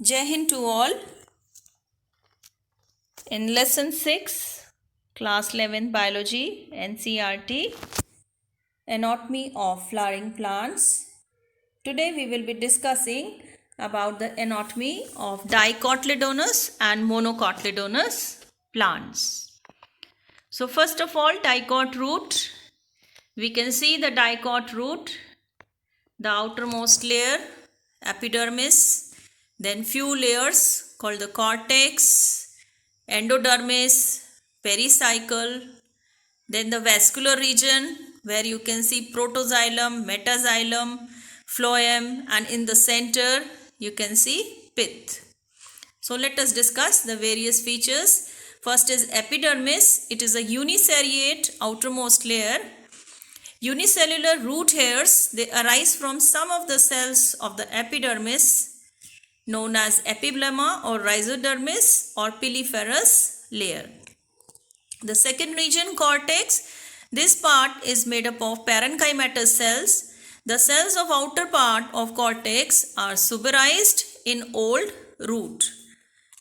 Jai Hind to all. In lesson 6, class 11 biology, NCERT, anatomy of flowering plants. Today we will be discussing about the anatomy of dicotyledonous and monocotyledonous plants. So first of all, dicot root. We can see the dicot root, the outermost layer, epidermis, then few layers called the cortex, endodermis, pericycle, then the vascular region where you can see protoxylem, metaxylem, phloem, and in the center you can see pith. So let us discuss the various features. First is epidermis. It is a uniseriate outermost layer. Unicellular root hairs, they arise from some of the cells of the epidermis known as epiblema or rhizodermis or piliferous layer. The second region, cortex, this part is made up of parenchymatous cells. The cells of outer part of cortex are suberized in old root.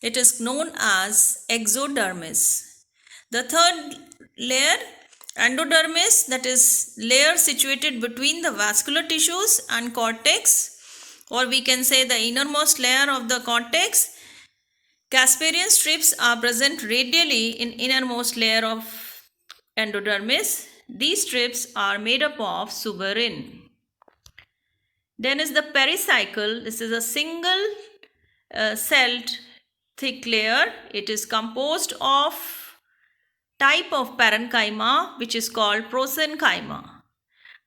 It is known as exodermis. The third layer, endodermis, that is layer situated between the vascular tissues and cortex, or we can say the innermost layer of the cortex. Casparian strips are present radially in innermost layer of endodermis. These strips are made up of suberin. Then is the pericycle. This is a single celled thick layer. It is composed of type of parenchyma which is called prosenchyma.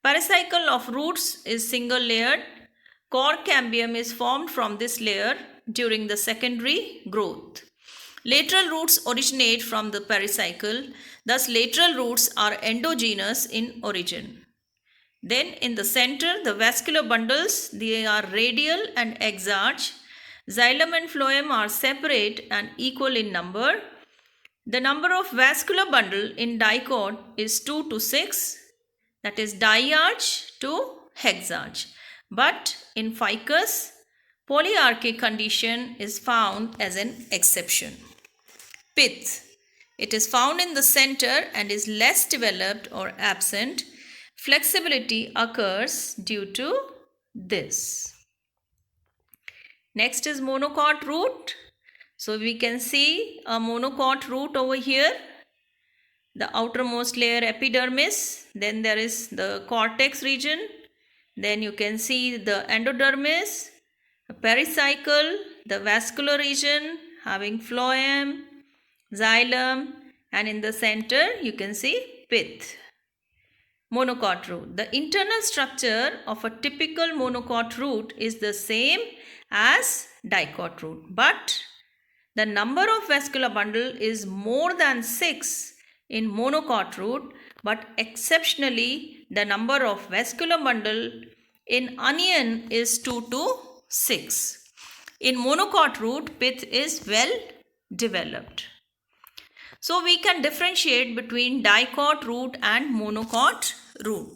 Pericycle of roots is single layered. Core cambium is formed from this layer during the secondary growth. Lateral roots originate from the pericycle. Thus lateral roots are endogenous in origin. Then in the center, the vascular bundles, they are radial and exarch. Xylem and phloem are separate and equal in number. The number of vascular bundle in dicot is 2 to 6, that is diarch to hexarch. But in ficus, polyarchic condition is found as an exception. Pith. It is found in the center and is less developed or absent. Flexibility occurs due to this. Next is monocot root. So we can see a monocot root over here. The outermost layer epidermis. Then there is the cortex region. Then you can see the endodermis, the pericycle, the vascular region having phloem, xylem, and in the center you can see pith. Monocot root. The internal structure of a typical monocot root is the same as dicot root, but the number of vascular bundle is more than 6 in monocot root, but exceptionally the number of vascular bundle in onion is 2 to 6. In monocot root, pith is well developed. So we can differentiate between dicot root and monocot root.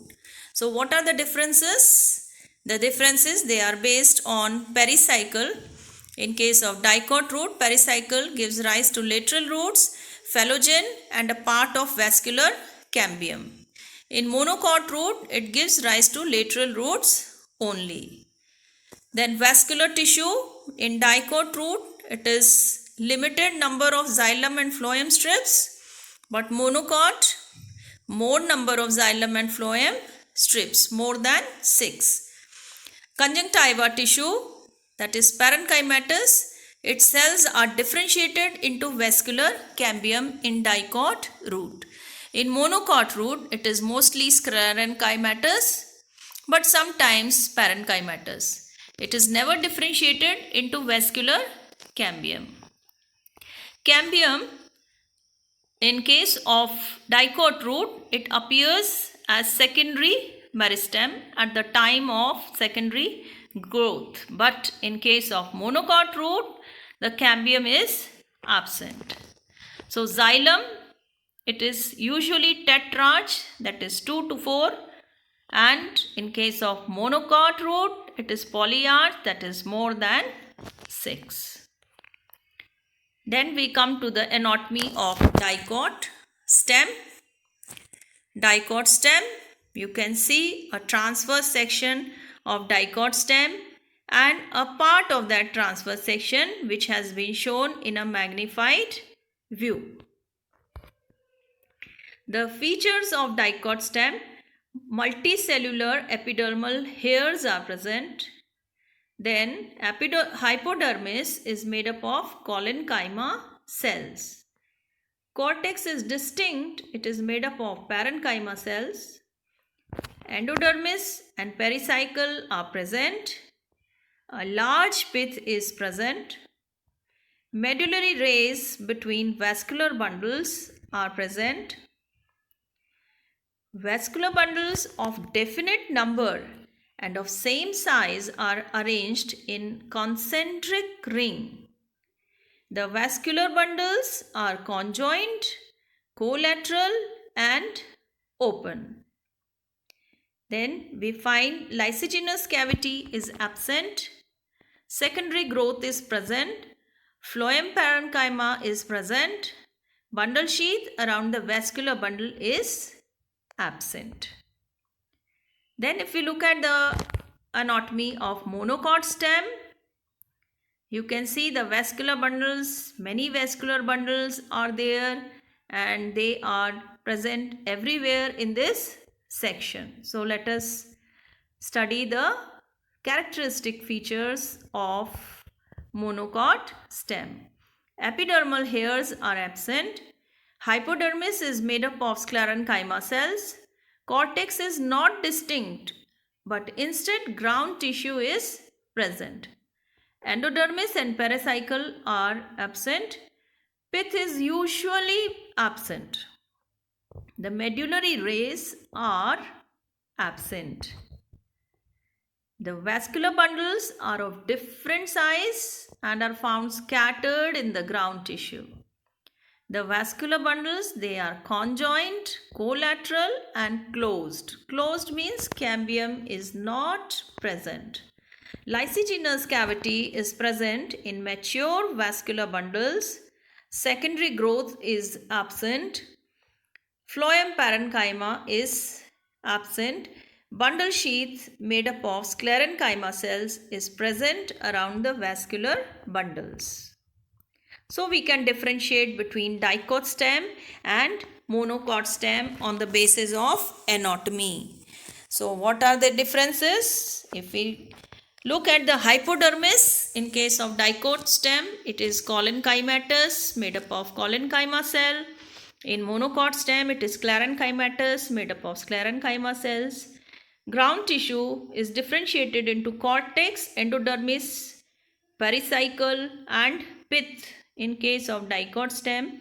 So what are the differences? The differences, they are based on pericycle. In case of dicot root, pericycle gives rise to lateral roots, phallogen, and a part of vascular cambium. In monocot root, it gives rise to lateral roots only. Then vascular tissue, in dicot root, it is limited number of xylem and phloem strips, but monocot, more number of xylem and phloem strips, more than 6. Conjunctiva tissue, that is parenchymatous, its cells are differentiated into vascular cambium in dicot root. In monocot root, it is mostly sclerenchymatous, but sometimes parenchymatous. It is never differentiated into vascular cambium. Cambium, in case of dicot root, it appears as secondary meristem at the time of secondary growth. But in case of monocot root, the cambium is absent. So xylem, it is usually tetrarch, that is 2 to 4. And in case of monocot root, it is polyarch, that is more than 6. Then we come to the anatomy of dicot stem. Dicot stem, you can see a transverse section of dicot stem and a part of that transverse section which has been shown in a magnified view. The features of dicot stem: multicellular epidermal hairs are present. Then hypodermis is made up of collenchyma cells. Cortex is distinct, it is made up of parenchyma cells. Endodermis and pericycle are present. A large pith is present. Medullary rays between vascular bundles are present. Vascular bundles of definite number and of same size are arranged in concentric ring. The vascular bundles are conjoined, collateral and open. Then we find lysigenous cavity is absent. Secondary growth is present. Phloem parenchyma is present. Bundle sheath around the vascular bundle is absent. Then if we look at the anatomy of monocot stem, you can see the vascular bundles, many vascular bundles are there and they are present everywhere in this section. So let us study the characteristic features of monocot stem. Epidermal hairs are absent. Hypodermis is made up of sclerenchyma cells. Cortex is not distinct, but instead ground tissue is present. Endodermis and pericycle are absent. Pith is usually absent. The medullary rays are absent. The vascular bundles are of different size and are found scattered in the ground tissue. The vascular bundles, they are conjoined, collateral and closed. Closed means cambium is not present. Lysigenous cavity is present in mature vascular bundles. Secondary growth is absent. Phloem parenchyma is absent. Bundle sheath made up of sclerenchyma cells is present around the vascular bundles. So we can differentiate between dicot stem and monocot stem on the basis of anatomy. So what are the differences? If we look at the hypodermis, in case of dicot stem, it is collenchymatous made up of collenchyma cell. In monocot stem, it is sclerenchymatous made up of sclerenchyma cells. Ground tissue is differentiated into cortex, endodermis, pericycle and pith in case of dicot stem.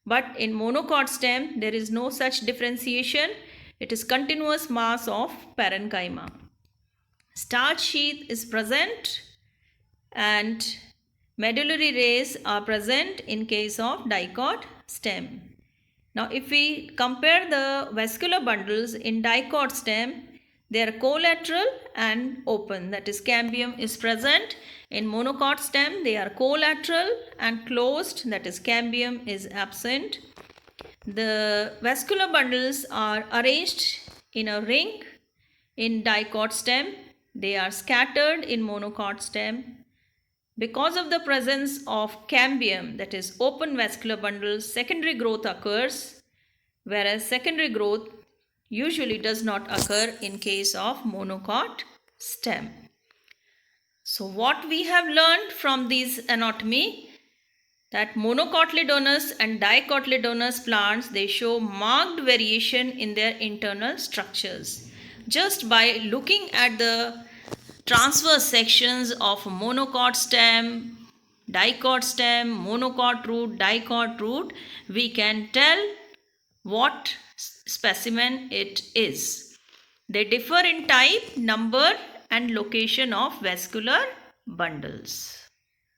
But in monocot stem, there is no such differentiation. It is continuous mass of parenchyma. Starch sheath is present and medullary rays are present in case of dicot stem. Now if we compare the vascular bundles in dicot stem, they are collateral and open, that is cambium is present. In monocot stem, they are collateral and closed, that is cambium is absent. The vascular bundles are arranged in a ring in dicot stem. They are scattered in monocot stem. Because of the presence of cambium, that is open vascular bundles, secondary growth occurs, whereas secondary growth usually does not occur in case of monocot stem. So what we have learned from this anatomy, that monocotyledonous and dicotyledonous plants, they show marked variation in their internal structures. Just by looking at the transverse sections of monocot stem, dicot stem, monocot root, dicot root, we can tell what specimen it is. They differ in type, number and location of vascular bundles.